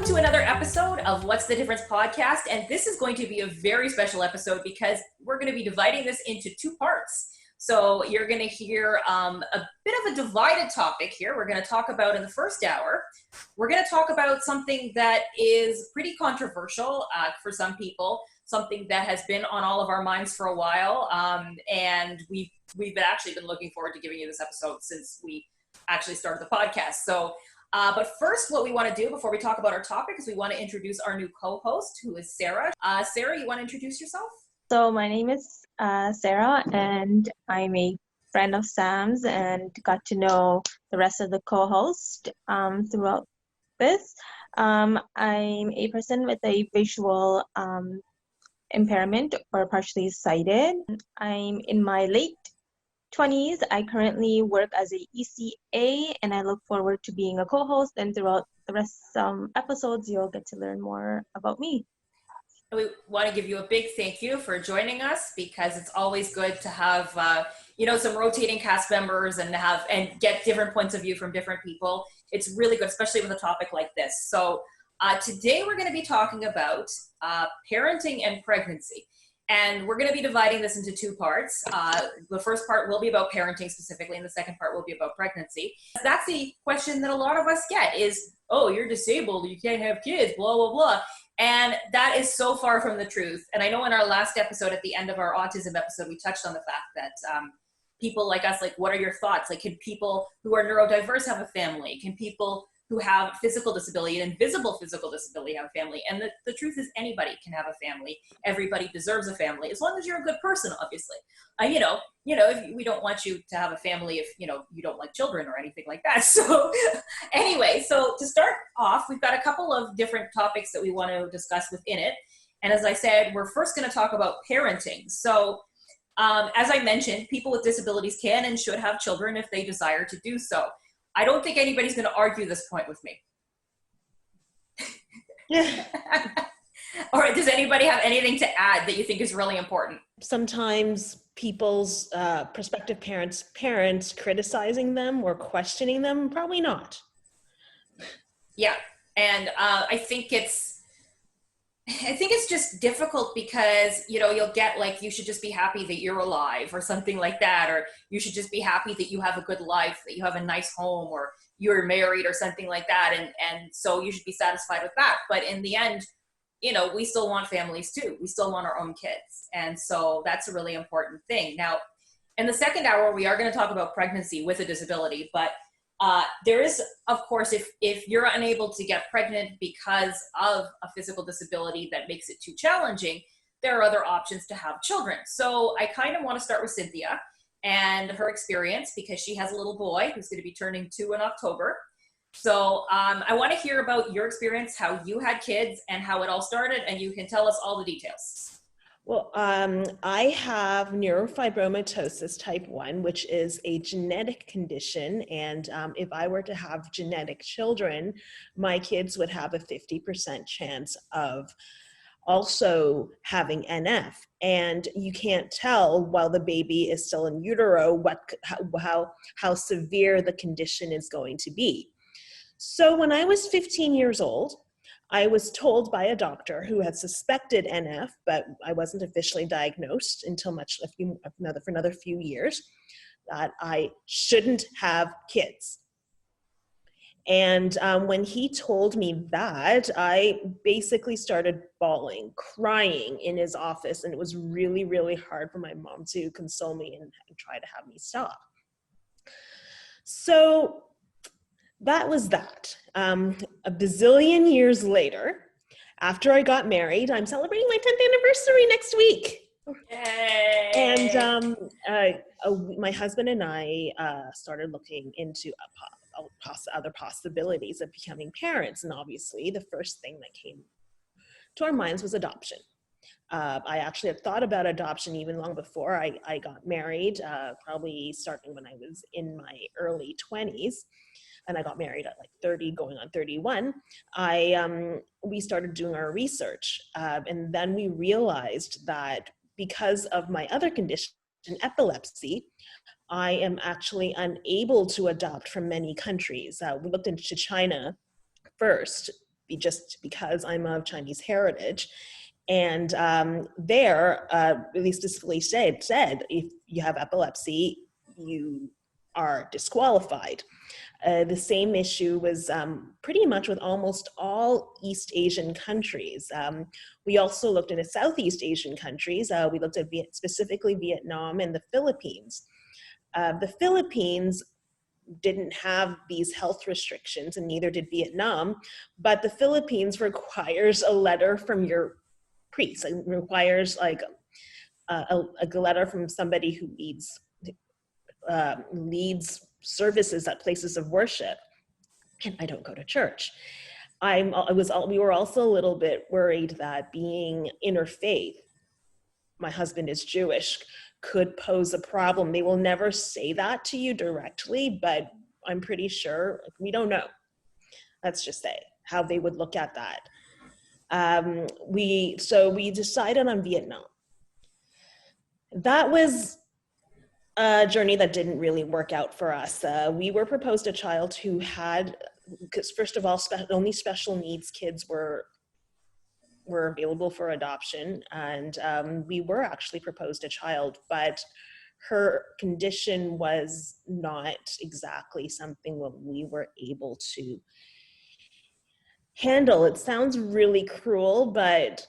to another episode of What's the Difference podcast, and this is going to be a very special episode because we're going to be dividing this into two parts. So you're going to hear a bit of a divided topic here. We're going to talk about in the first hour, we're going to talk about something that is pretty controversial for some people, something that has been on all of our minds for a while, and we've actually been looking forward to giving you this episode since we actually started the podcast. So but first, what we want to do before we talk about our topic is we want to introduce our new co-host, who is Sarah. Sarah, you want to introduce yourself? So my name is Sarah, and I'm a friend of Sam's and got to know the rest of the co-hosts throughout this. I'm a person with a visual impairment or partially sighted. I'm in my late 20s. I currently work as a ECA, and I look forward to being a co-host, and throughout the rest of episodes you'll get to learn more about me. We want to give you a big thank you for joining us, because it's always good to have some rotating cast members and get different points of view from different people. It's really good, especially with a topic like this. So today we're going to be talking about parenting and pregnancy. And we're going to be dividing this into two parts. The first part will be about parenting specifically, and the second part will be about pregnancy. That's the question that a lot of us get is, oh, you're disabled, you can't have kids, blah, blah, blah. And that is so far from the truth. And I know in our last episode, at the end of our autism episode, we touched on the fact that people like us, what are your thoughts? Can people who are neurodiverse have a family? Can people who have physical disability and invisible physical disability have a family? And the truth is anybody can have a family. Everybody deserves a family, as long as you're a good person, obviously. If we don't want you to have a family if, you don't like children or anything like that. So anyway, so to start off, we've got a couple of different topics that we want to discuss within it. And as I said, we're first going to talk about parenting. So as I mentioned, people with disabilities can and should have children if they desire to do so. I don't think anybody's going to argue this point with me. Or does anybody have anything to add that you think is really important? Sometimes people's prospective parents criticizing them or questioning them, probably not. Yeah, and I think it's just difficult because, you'll get you should just be happy that you're alive or something like that, or you should just be happy that you have a good life, that you have a nice home, or you're married or something like that. And so you should be satisfied with that. But in the end, we still want families too. We still want our own kids. And so that's a really important thing. Now, in the second hour, we are going to talk about pregnancy with a disability, but there is, of course, if you're unable to get pregnant because of a physical disability that makes it too challenging, there are other options to have children. So I kind of want to start with Cynthia and her experience, because she has a little boy who's going to be turning 2 in October. So I want to hear about your experience, how you had kids and how it all started, and you can tell us all the details. Well, I have neurofibromatosis type 1, which is a genetic condition. And if I were to have genetic children, my kids would have a 50% chance of also having NF. And you can't tell while the baby is still in utero how severe the condition is going to be. So when I was 15 years old, I was told by a doctor who had suspected NF, but I wasn't officially diagnosed until for another few years, that I shouldn't have kids. And when he told me that, I basically started bawling, crying in his office, and it was really, really hard for my mom to console me and try to have me stop. So that was that. A bazillion years later, after I got married, I'm celebrating my 10th anniversary next week. Yay. And my husband and I started looking into other possibilities of becoming parents. And obviously, the first thing that came to our minds was adoption. I actually had thought about adoption even long before I got married, probably starting when I was in my early 20s. And I got married at 30, going on 31, we started doing our research. And then we realized that because of my other condition, epilepsy, I am actually unable to adopt from many countries. We looked into China first, just because I'm of Chinese heritage. And there, at least this police said, if you have epilepsy, you are disqualified. The same issue was pretty much with almost all East Asian countries. We also looked into Southeast Asian countries. We looked at specifically Vietnam and the Philippines. The Philippines didn't have these health restrictions, and neither did Vietnam, but the Philippines requires a letter from your priest. It requires like a letter from somebody who leads services at places of worship, and I don't go to church. We were also a little bit worried that being interfaith, my husband is Jewish, could pose a problem. They will never say that to you directly, but I'm pretty sure, we don't know. Let's just say how they would look at that. We decided on Vietnam. That was a journey that didn't really work out for us. We were proposed a child who had, because first of all, only special needs kids were available for adoption, and we were actually proposed a child, but her condition was not exactly something that we were able to handle. It sounds really cruel, but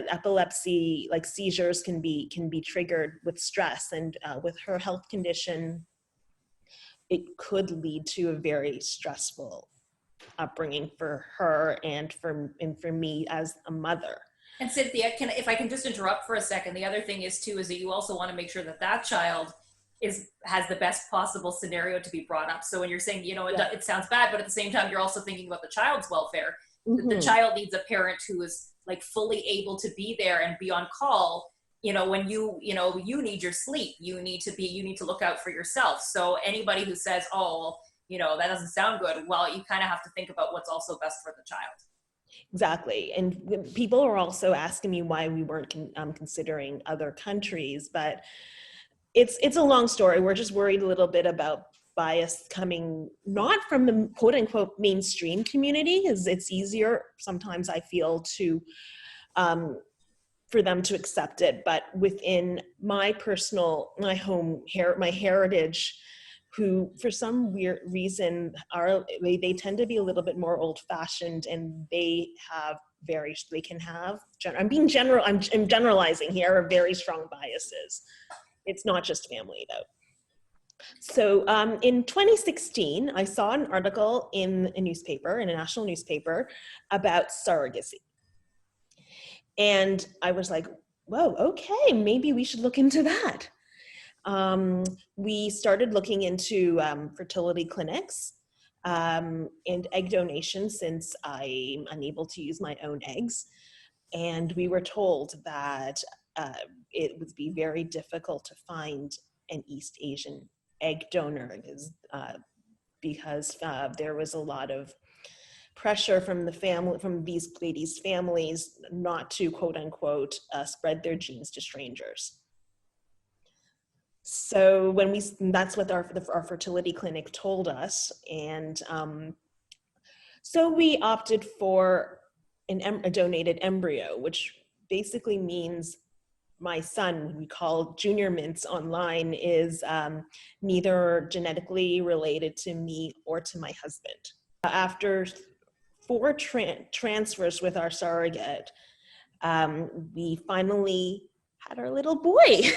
epilepsy, like seizures, can be triggered with stress, and with her health condition, it could lead to a very stressful upbringing for her and for me as a mother. And Cynthia, if I can just interrupt for a second, the other thing is that you also want to make sure that child has the best possible scenario to be brought up. So when you're saying, it sounds bad, but at the same time, you're also thinking about the child's welfare. Mm-hmm. The child needs a parent who is like fully able to be there and be on call. When you need your sleep, you need to look out for yourself. So anybody who says, that doesn't sound good, well, you kind of have to think about what's also best for the child. Exactly. And people are also asking me why we weren't considering other countries, but it's a long story. We're just worried a little bit about bias coming not from the quote unquote mainstream community, because it's easier sometimes, I feel, to for them to accept it, but within my heritage, who for some weird reason they tend to be a little bit more old-fashioned, and I'm generalizing here, very strong biases. It's not just family though. So in 2016, I saw an article in a national newspaper, about surrogacy. And I was like, whoa, okay, maybe we should look into that. We started looking into fertility clinics and egg donation, since I'm unable to use my own eggs. And we were told that it would be very difficult to find an East Asian egg donor, because there was a lot of pressure from these ladies' families not to, quote unquote, spread their genes to strangers. So that's what our fertility clinic told us, and so we opted for a donated embryo, which basically means my son, we call Junior Mintz online, is neither genetically related to me or to my husband. After 4 transfers with our surrogate, we finally had our little boy.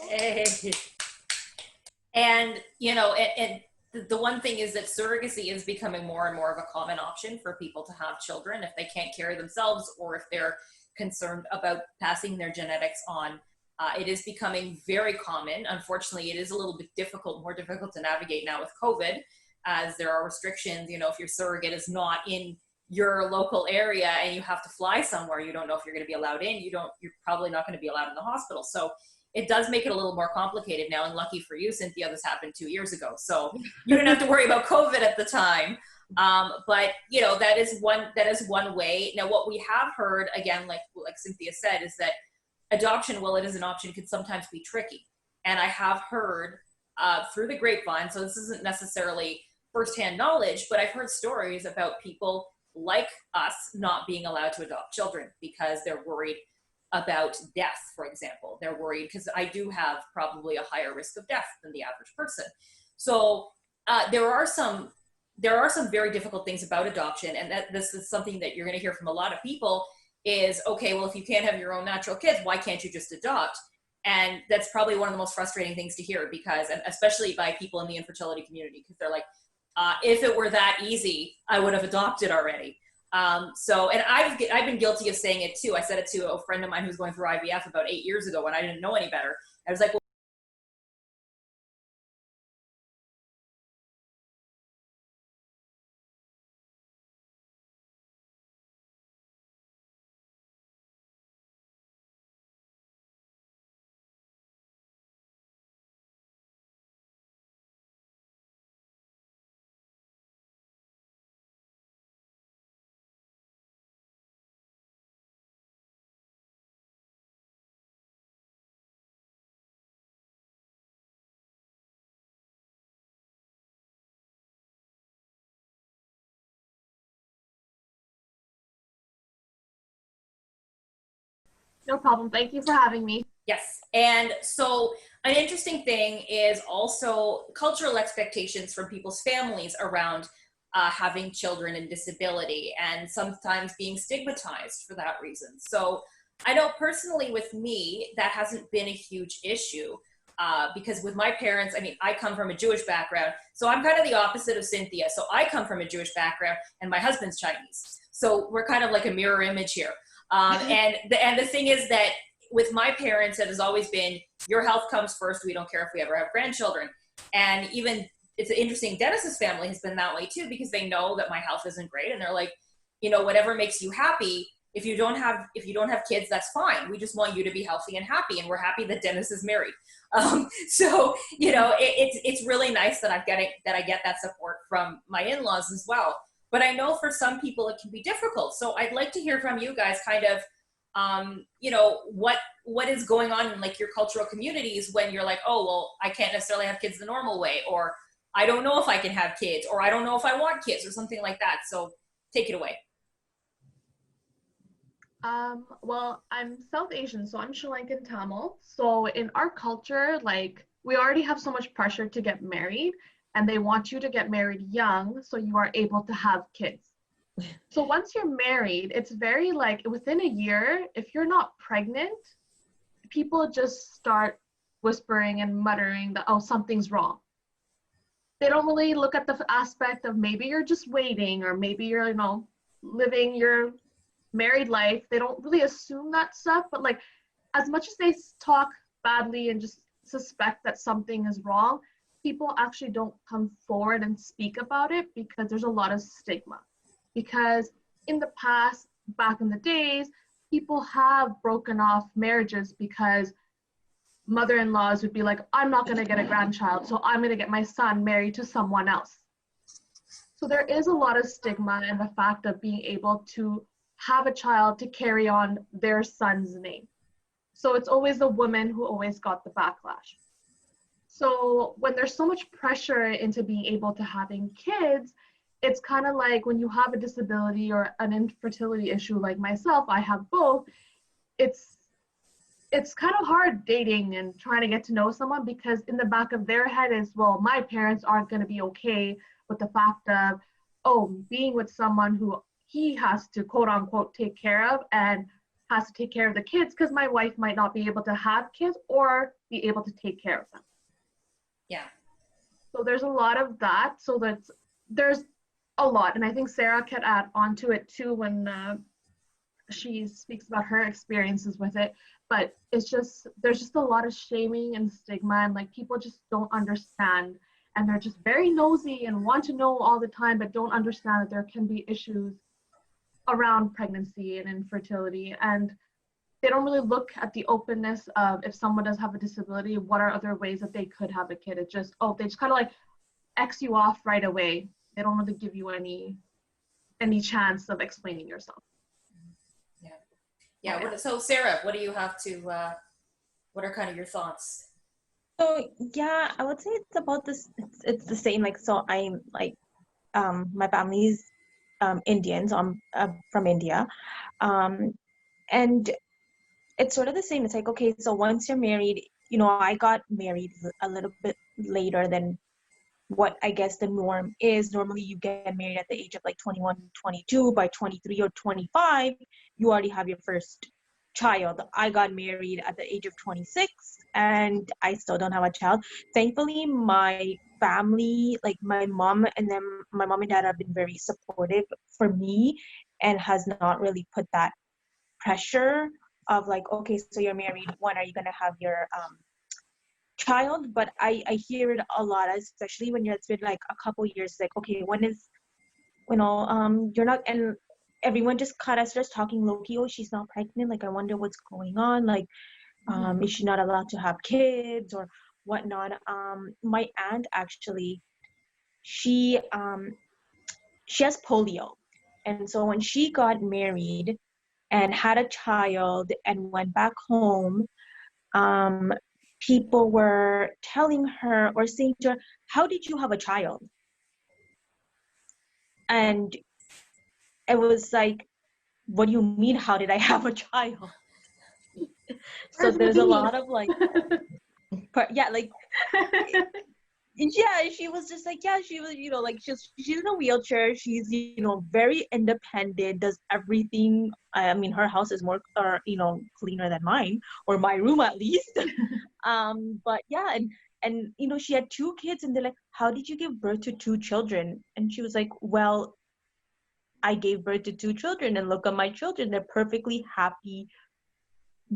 Hey. And the one thing is that surrogacy is becoming more and more of a common option for people to have children if they can't carry themselves, or if they're concerned about passing their genetics on. It is becoming very common. Unfortunately, it is a little bit more difficult to navigate now with COVID, as there are restrictions. If your surrogate is not in your local area and you have to fly somewhere, you don't know if you're going to be allowed in. You're probably not going to be allowed in the hospital. So it does make it a little more complicated now. And lucky for you, Cynthia, this happened 2 years ago, so you didn't have to worry about COVID at the time. But that is one way. Now, what we have heard, again, like Cynthia said, is that adoption, while it is an option, could sometimes be tricky. And I have heard through the grapevine, so this isn't necessarily firsthand knowledge, but I've heard stories about people like us not being allowed to adopt children because they're worried about death, for example. They're worried because I do have probably a higher risk of death than the average person. So there are some very difficult things about adoption, and that this is something that you're going to hear from a lot of people is, okay, well, if you can't have your own natural kids, why can't you just adopt? And that's probably one of the most frustrating things to hear, because, and especially by people in the infertility community, because they're like, if it were that easy, I would have adopted already. And I've been guilty of saying it too. I said it to a friend of mine who's going through IVF about 8 years ago when I didn't know any better. I was like, well, No problem. Thank you for having me. yes. And so an interesting thing is also cultural expectations from people's families around having children and disability, and sometimes being stigmatized for that reason. So I know personally with me, that hasn't been a huge issue because with my parents, I mean, I come from a Jewish background. So I'm kind of the opposite of Cynthia. So I come from a Jewish background and my husband's Chinese. So we're kind of like a mirror image here. And the thing is that with my parents, it has always been, your health comes first. We don't care if we ever have grandchildren. And even, it's interesting, Dennis's family has been that way too, because they know that my health isn't great. And they're like, you know, whatever makes you happy, if you don't have kids, that's fine. We just want you to be healthy and happy. And we're happy that Dennis is married. So, you know, it's really nice that I get that support from my in-laws as well. But I know for some people it can be difficult. So I'd like to hear from you guys kind of, you know, what is going on in like your cultural communities when you're like, oh, well, I can't necessarily have kids the normal way, or I don't know if I can have kids, or I don't know if I want kids, or something like that. So take it away. Well, I'm South Asian, so I'm Sri Lankan Tamil. So in our culture, like, we already have so much pressure to get married, and they want you to get married young so you are able to have kids. So once you're married, it's very like within a year, if you're not pregnant, people just start whispering and muttering that, oh, something's wrong. They don't really look at the aspect of maybe you're just waiting, or maybe you're, you know, living your married life. They don't really assume that stuff, but like, as much as they talk badly and just suspect that something is wrong, people actually don't come forward and speak about it because there's a lot of stigma. Because in the past, back in the days, people have broken off marriages because mother-in-laws would be like, I'm not going to get a grandchild, so I'm going to get my son married to someone else. So there is a lot of stigma in the fact of being able to have a child to carry on their son's name. So it's always the woman who always got the backlash. So when there's so much pressure into being able to having kids, it's kind of like when you have a disability or an infertility issue like myself, I have both, it's kind of hard dating and trying to get to know someone, because in the back of their head is, well, my parents aren't going to be okay with the fact of, oh, being with someone who he has to quote unquote take care of and has to take care of the kids, because my wife might not be able to have kids or be able to take care of them. Yeah. So there's a lot of that. So there's a lot. And I think Sarah can add onto it too when she speaks about her experiences with it. But it's just, there's just a lot of shaming and stigma, and like people just don't understand. And they're just very nosy and want to know all the time, but don't understand that there can be issues around pregnancy and infertility. And they don't really look at the openness of, if someone does have a disability, what are other ways that they could have a kid. It just, oh, they just kind of like X you off right away. They don't really give you any chance of explaining yourself. Yeah. So Sarah, what do you have to, what are kind of your thoughts? So yeah, I would say it's about this. It's the same. Like, so I'm like, my family's Indian, so I'm from India, um, and it's sort of the same. It's like, okay, so once you're married, I got married a little bit later than what I guess the norm is. Normally, you get married at the age of like 21, 22. By 23 or 25, you already have your first child. I got married at the age of 26 and I still don't have a child. Thankfully, my family, like my mom and dad have been very supportive for me and has not really put that pressure of like, okay, so you're married, when are you going to have your child? But I hear it a lot, especially when it's been like a couple years, like, okay, when is, you're not, and everyone just kind of starts talking low-key, oh, she's not pregnant, like I wonder what's going on, like is she not allowed to have kids or whatnot. My aunt actually, she has polio, and so when she got married and had a child and went back home, um, people were telling her or saying to her, how did you have a child? And it was like, what do you mean, how did I have a child? So there's a lot of like, like, yeah, she was just like, yeah, she was, like she's in a wheelchair. She's, very independent, does everything. I mean, her house is more, cleaner than mine, or my room at least. But yeah, and she had 2 kids, and they're like, how did you give birth to 2 children? And she was like, well, I gave birth to 2 children, and look at my children, they're perfectly happy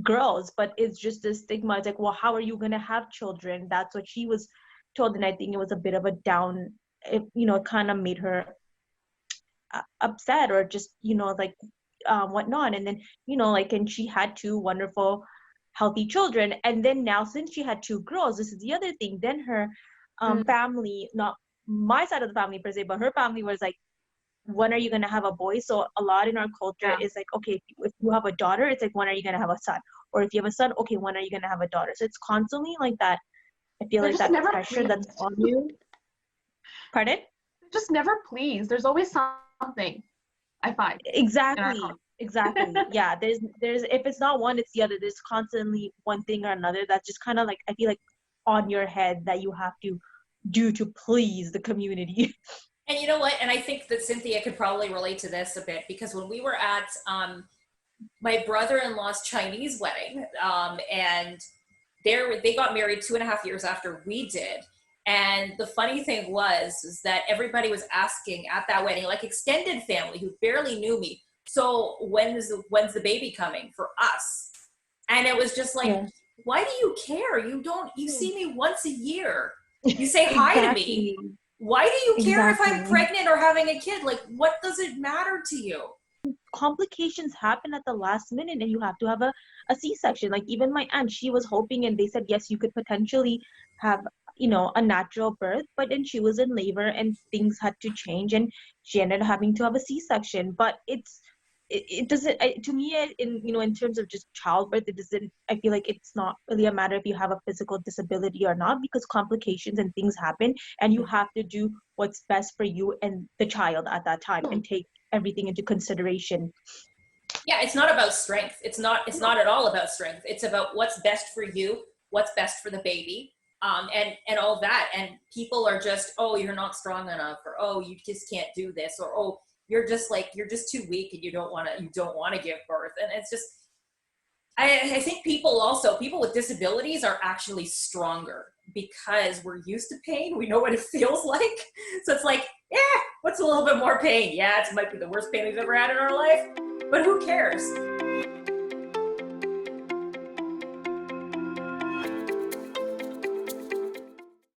girls. But it's just the stigma. It's like, well, how are you gonna have children? That's what she was told, and I think it was a bit of a down. It kind of made her upset, or just like whatnot. And then and she had 2 wonderful healthy children, and then now since she had 2 girls, this is the other thing, then her family, not my side of the family per se, but her family was like, when are you going to have a boy? So a lot in our culture is like, okay, if you have a daughter, it's like, when are you going to have a son? Or if you have a son, okay, when are you going to have a daughter? So it's constantly like that. I feel like that pressure that's on you. Pardon? Just never please. There's always something, I find. Exactly. Yeah, there's if it's not one, it's the other. There's constantly one thing or another that's just kind of like, I feel like, on your head that you have to do to please the community. And you know what? And I think that Cynthia could probably relate to this a bit, because when we were at my brother-in-law's Chinese wedding, and they got married 2.5 years after we did. And the funny thing was that everybody was asking at that wedding, like extended family who barely knew me, so when's the baby coming for us? And it was just like, why do you care? You see me once a year. You say hi to me. Why do you care if I'm pregnant or having a kid? Like, what does it matter to you? Complications happen at the last minute, and you have to have a C-section. Like, even my aunt, she was hoping, and they said, yes, you could potentially have, a natural birth, but then she was in labor and things had to change, and she ended up having to have a C-section. But it doesn't, to me, in terms of just childbirth, it doesn't, I feel like it's not really a matter if you have a physical disability or not, because complications and things happen, and you have to do what's best for you and the child at that time and take everything into consideration. Yeah, it's not about strength. It's not at all about strength. It's about what's best for you, what's best for the baby, and all that. And people are just, oh, you're not strong enough, or oh, you just can't do this, or oh, you're just too weak and you don't want to give birth. And it's just, I think people with disabilities are actually stronger because we're used to pain. We know what it feels like. So it's like, what's a little bit more pain? Yeah, it might be the worst pain we've ever had in our life, but who cares?